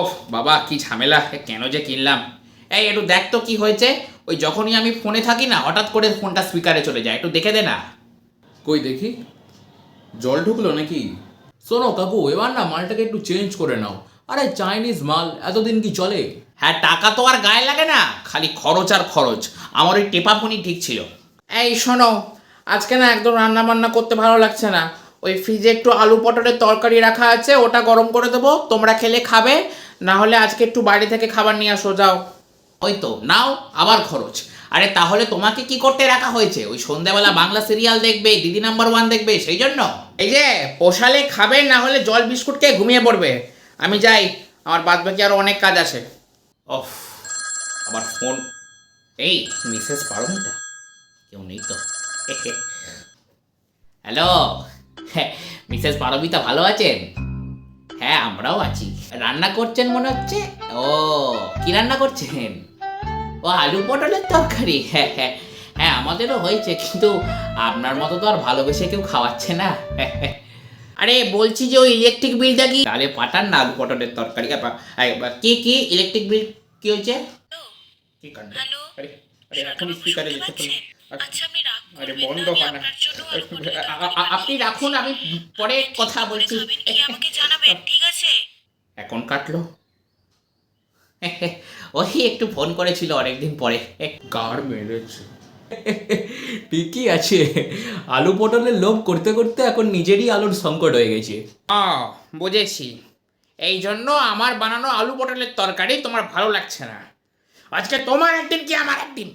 ওফ বাবা কি ঝামেলা, কেন যে কিনলাম। এই একটু দেখ তো কি হয়েছে। ওই যখনই আমি ফোনে থাকি না, হঠাৎ করে ফোনটা স্পিকারে চলে যায়, একটু দেখে দে না। কই দেখি, জল ঢুকলো নাকি? শোনো কাকু, এবার না মালটাকে একটু চেঞ্জ করে নাও। আরে চাইনিজ মাল এতদিন কি চলে? হ্যাঁ, টাকা তো আর গায়ে লাগে না, খালি খরচ আর খরচ। আমার ওই টেপা ফোনই ঠিক ছিল। এই শোনো, আজকে না একদম রান্না বান্না করতে ভালো লাগছে না। ওই ফ্রিজে একটু আলু পটলের তরকারি রাখা আছে, ওটা গরম করে দেবো, তোমরা খেলে খাবে। না হলে আজকে একটু বাইরে থেকে খাবার নিয়ে আসো, যাও। ওই তো নাও, আবার খরচ। আরে তাহলে তোমাকে কি করতে রাখা হয়েছে? ওই সন্ধ্যাবেলা বাংলা সিরিয়াল দেখবে, দিদি নাম্বার ওয়ান দেখবে, সেই জন্য? এই যে পোষালে খাবে, না হলে জল বিস্কুট খেয়ে ঘুমিয়ে পড়বে। আমি যাই, আমার বাদ বাকি আরো অনেক কাজ আছে। অফ, আবার ফোন। এই মিসেস পারমিতা, কেউ নেই তো? হ্যালো, মিসেস পারমিতা ভালো আছেন? হ্যাঁ আমরাও আছি। রান্না করছেন মনে হচ্ছে। ও, কি রান্না করছেন? ও আলু পটলের তরকারি। হ্যাঁ হ্যাঁ হ্যাঁ, আমাদেরও হয়েছে, কিন্তু আপনার মতো তো আর ভালোবেসে কেউ খাওয়াচ্ছে না। আরে বলছি যে ওই ইলেকট্রিক বিলটা কি তাহলে পাঠান না, আলু পটলের তরকারি। কি কি ইলেকট্রিক বিল কি হয়েছে? কি কাণ্ড! হ্যালো, আরে আরে এখন সরকারবাবু স্পিকারে শুনতে যেতে হলো। পাচ্ছেন? আচ্ছা, আপনি রাগ আরে করবেন বন্ধ না, আমি হয় না। আপনার জন্য আলু পটলের তরকারি আপনি পাঠিয়ে রাখুন, দিচ্ছি। আমি পরে আপনি কথা ঠিক করে বলছি। খাবেন কি আমাকে জানাবেন, ঠিক আছে? এখন কাটলো। ওই একটু ফোন করেছিল অনেকদিন পরে। কার মেরেছে? ঠিকই আছে, আলু পটলের লোভ করতে করতে এখন নিজেরই আলুর সংকট হয়ে গেছে। বুঝেছি। এই জন্য আমার বানানো আলু পটলের তরকারি তোমার ভালো লাগছে না। আজকে তোমার একদিন কি আমার একদিন।